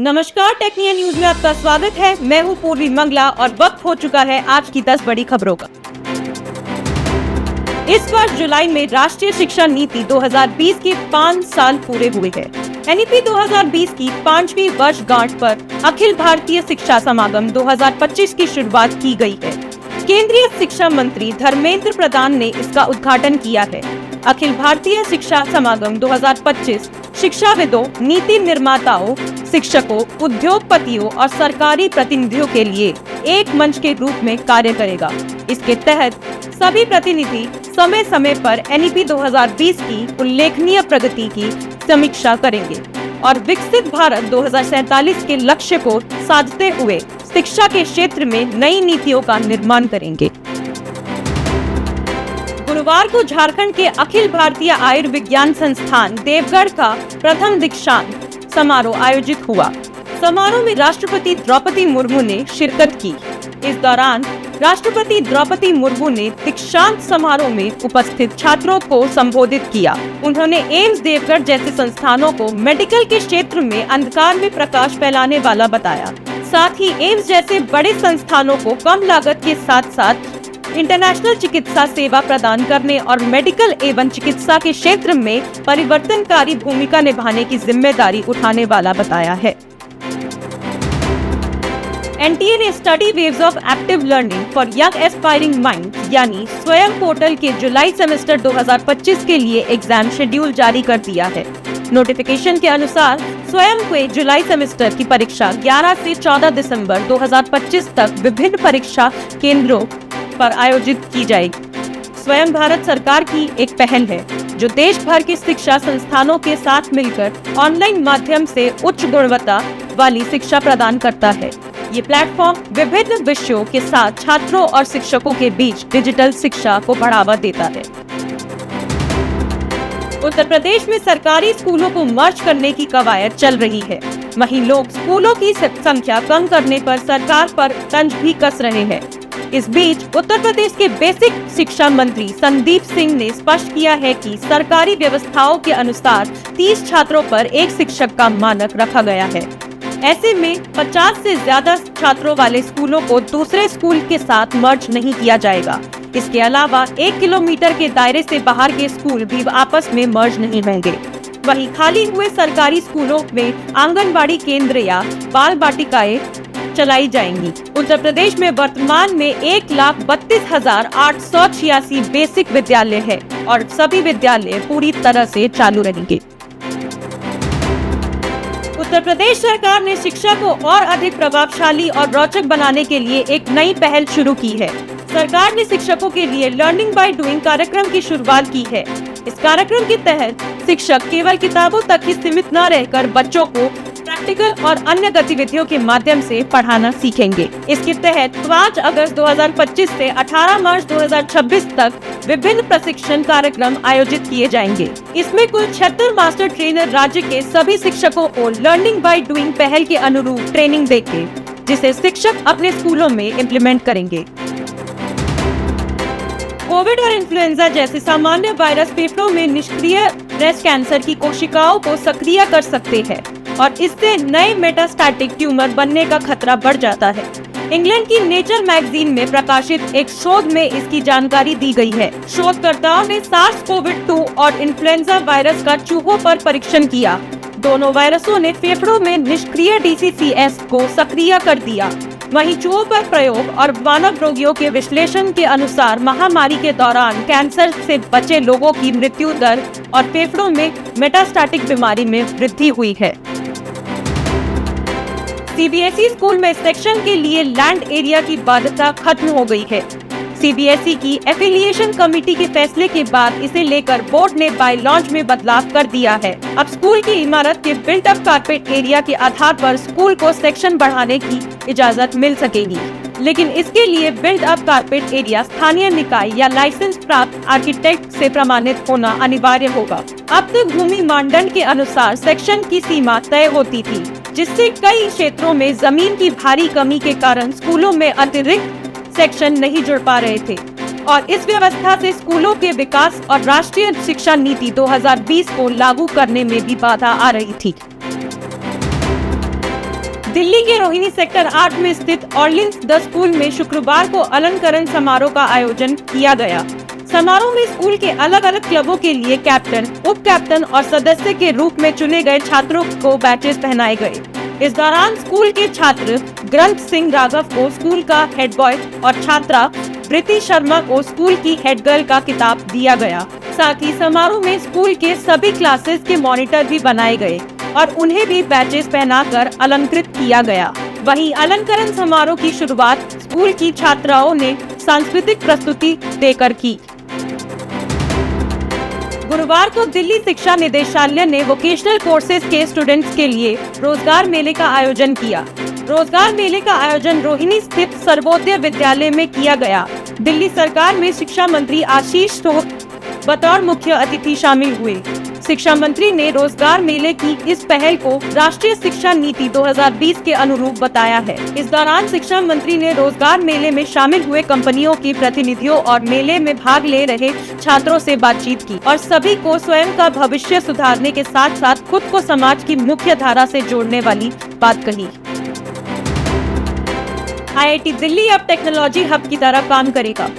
नमस्कार, टेक्निया न्यूज में आपका स्वागत है। मैं हूं पूर्वी मंगला और वक्त हो चुका है आज की 10 बड़ी खबरों का। इस वर्ष जुलाई में राष्ट्रीय शिक्षा नीति 2020 के 5 साल पूरे हुए हैं। एनईपी 2020 की 5वीं वर्षगांठ पर अखिल भारतीय शिक्षा समागम 2025 की शुरुआत की गई है। केंद्रीय शिक्षा मंत्री धर्मेंद्र प्रधान ने इसका उद्घाटन किया है। अखिल भारतीय शिक्षा समागम 2025 शिक्षाविदों, नीति निर्माताओं, शिक्षकों, उद्योगपतियों और सरकारी प्रतिनिधियों के लिए एक मंच के रूप में कार्य करेगा। इसके तहत सभी प्रतिनिधि समय समय पर एनईपी 2020 की उल्लेखनीय प्रगति की समीक्षा करेंगे और विकसित भारत 2047 के लक्ष्य को साधते हुए शिक्षा के क्षेत्र में नई नीतियों का निर्माण करेंगे। गुरुवार को झारखंड के अखिल भारतीय आयुर्विज्ञान संस्थान देवगढ़ का प्रथम दीक्षांत समारोह आयोजित हुआ। समारोह में राष्ट्रपति द्रौपदी मुर्मू ने शिरकत की। इस दौरान राष्ट्रपति द्रौपदी मुर्मू ने दीक्षांत समारोह में उपस्थित छात्रों को संबोधित किया। उन्होंने एम्स देवगढ़ जैसे संस्थानों को मेडिकल के क्षेत्र में अंधकार में प्रकाश फैलाने वाला बताया। साथ ही एम्स जैसे बड़े संस्थानों को कम लागत के साथ साथ इंटरनेशनल चिकित्सा सेवा प्रदान करने और मेडिकल एवं चिकित्सा के क्षेत्र में परिवर्तनकारी भूमिका निभाने की जिम्मेदारी उठाने वाला बताया है। एनटीए ने study waves of active learning for young aspiring mind यानी स्वयं पोर्टल के जुलाई सेमेस्टर 2025 के लिए एग्जाम शेड्यूल जारी कर दिया है। नोटिफिकेशन के अनुसार स्वयं के जुलाई सेमेस्टर की परीक्षा 11 से 14 दिसंबर 2025 तक विभिन्न परीक्षा केंद्रों पर आयोजित की जाएगी। स्वयं भारत सरकार की एक पहल है जो देश भर के शिक्षा संस्थानों के साथ मिलकर ऑनलाइन माध्यम से उच्च गुणवत्ता वाली शिक्षा प्रदान करता है। ये प्लेटफॉर्म विभिन्न विषयों के साथ छात्रों और शिक्षकों के बीच डिजिटल शिक्षा को बढ़ावा देता है। उत्तर प्रदेश में सरकारी स्कूलों को मर्ज करने की कवायद चल रही है। वहीं लोग स्कूलों की संख्या कम करने पर सरकार पर तंज भी कस रहे हैं। इस बीच उत्तर प्रदेश के बेसिक शिक्षा मंत्री संदीप सिंह ने स्पष्ट किया है कि सरकारी व्यवस्थाओं के अनुसार 30 छात्रों पर एक शिक्षक का मानक रखा गया है। ऐसे में 50 से ज्यादा छात्रों वाले स्कूलों को दूसरे स्कूल के साथ मर्ज नहीं किया जाएगा। इसके अलावा 1 किलोमीटर के दायरे से बाहर के स्कूल भी आपस में मर्ज नहीं होंगे। वहीं खाली हुए सरकारी स्कूलों में आंगनबाड़ी केंद्र या बाल बाटिकाएं चलाई जाएंगी। उत्तर प्रदेश में वर्तमान में 1,32,886 बेसिक विद्यालय है और सभी विद्यालय पूरी तरह से चालू रहेंगे। उत्तर प्रदेश सरकार ने शिक्षा को और अधिक प्रभावशाली और रोचक बनाने के लिए एक नई पहल शुरू की है। सरकार ने शिक्षकों के लिए लर्निंग बाय डूइंग कार्यक्रम की शुरुआत की है। इस कार्यक्रम के तहत शिक्षक केवल किताबों तक ही सीमित न रहकर बच्चों को प्रैक्टिकल और अन्य गतिविधियों के माध्यम से पढ़ाना सीखेंगे। इसके तहत 5 अगस्त 2025 से 18 मार्च 2026 तक विभिन्न प्रशिक्षण कार्यक्रम आयोजित किए जाएंगे। इसमें कुल 76 मास्टर ट्रेनर राज्य के सभी शिक्षकों को लर्निंग बाय डूइंग पहल के अनुरूप ट्रेनिंग देंगे, जिसे शिक्षक अपने स्कूलों में इम्प्लीमेंट करेंगे। कोविड और इन्फ्लुएंजा जैसे सामान्य वायरस फेफड़ों में निष्क्रिय ब्रेस्ट कैंसर की कोशिकाओं को सक्रिय कर सकते हैं और इससे नए मेटास्टैटिक ट्यूमर बनने का खतरा बढ़ जाता है। इंग्लैंड की नेचर मैगजीन में प्रकाशित एक शोध में इसकी जानकारी दी गई है। शोधकर्ताओं ने SARS-CoV-2 और इन्फ्लुएंजा वायरस का चूहों पर परीक्षण किया। दोनों वायरसों ने फेफड़ों में निष्क्रिय DCCS को सक्रिय कर दिया। वहीं चूहों पर प्रयोग और मानव रोगियों के विश्लेषण के अनुसार महामारी के दौरान कैंसर से बचे लोगों की मृत्यु दर और फेफड़ों में मेटास्टैटिक बीमारी में वृद्धि हुई है। सीबीएसई स्कूल में सेक्शन के लिए लैंड एरिया की बाध्यता खत्म हो गई है। सीबीएसई की एफिलिएशन कमेटी के फैसले के बाद इसे लेकर बोर्ड ने बाय लॉन्च में बदलाव कर दिया है। अब स्कूल की इमारत के बिल्ट अप कारपेट एरिया के आधार पर स्कूल को सेक्शन बढ़ाने की इजाजत मिल सकेगी, लेकिन इसके लिए बिल्ट अप कारपेट एरिया स्थानीय निकाय या लाइसेंस प्राप्त आर्किटेक्ट से प्रमाणित होना अनिवार्य होगा। अब तक भूमि मानदंड के अनुसार सेक्शन की सीमा तय होती थी, जिससे कई क्षेत्रों में जमीन की भारी कमी के कारण स्कूलों में अतिरिक्त सेक्शन नहीं जुड़ पा रहे थे और इस व्यवस्था से स्कूलों के विकास और राष्ट्रीय शिक्षा नीति 2020 को लागू करने में भी बाधा आ रही थी। दिल्ली के रोहिणी सेक्टर 8 में स्थित ऑर्लिन्स द स्कूल में शुक्रवार को अलंकरण समारोह का आयोजन किया गया। समारोह में स्कूल के अलग अलग क्लबों के लिए कैप्टन, उप कैप्टन और सदस्य के रूप में चुने गए छात्रों को बैचेस पहनाए गए। इस दौरान स्कूल के छात्र ग्रंथ सिंह राघव को स्कूल का हेड बॉय और छात्रा प्रीति शर्मा को स्कूल की हेड गर्ल का खिताब दिया गया। साथ ही समारोह में स्कूल के सभी क्लासेस के मॉनिटर भी बनाए गए और उन्हें भी बैचेस पहनाकर अलंकृत किया गया। वहीं अलंकरण समारोह की शुरुआत स्कूल की छात्राओं ने सांस्कृतिक प्रस्तुति देकर की। गुरुवार को दिल्ली शिक्षा निदेशालय ने वोकेशनल कोर्सेज के स्टूडेंट्स के लिए रोजगार मेले का आयोजन किया। रोजगार मेले का आयोजन रोहिणी स्थित सर्वोदय विद्यालय में किया गया। दिल्ली सरकार में शिक्षा मंत्री आशीष टोप बतौर मुख्य अतिथि शामिल हुए। शिक्षा मंत्री ने रोजगार मेले की इस पहल को राष्ट्रीय शिक्षा नीति 2020 के अनुरूप बताया है। इस दौरान शिक्षा मंत्री ने रोजगार मेले में शामिल हुए कंपनियों के प्रतिनिधियों और मेले में भाग ले रहे छात्रों से बातचीत की और सभी को स्वयं का भविष्य सुधारने के साथ साथ खुद को समाज की मुख्य धारा से जोड़ने वाली बात कही। IIT दिल्ली अब टेक्नोलॉजी हब की तरह काम करेगा।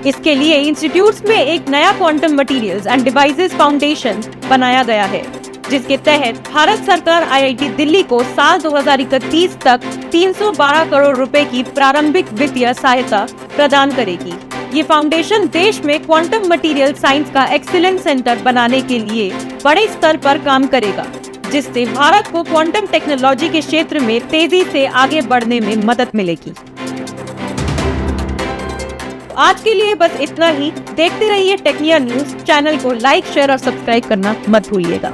इसके लिए इंस्टीट्यूट्स में एक नया quantum materials end devices foundation बनाया गया है, जिसके तहत भारत सरकार IIT दिल्ली को साल 2031 तक 312 करोड़ रुपए की प्रारंभिक वित्तीय सहायता प्रदान करेगी। ये फाउंडेशन देश में क्वांटम मटेरियल साइंस का एक्सीलेंस सेंटर बनाने के लिए बड़े स्तर पर काम करेगा, जिससे भारत को क्वांटम टेक्नोलॉजी के क्षेत्र में तेजी से आगे बढ़ने में मदद मिलेगी। आज के लिए बस इतना ही। देखते रहिए टेक्निया न्यूज। चैनल को लाइक, शेयर और सब्सक्राइब करना मत भूलिएगा।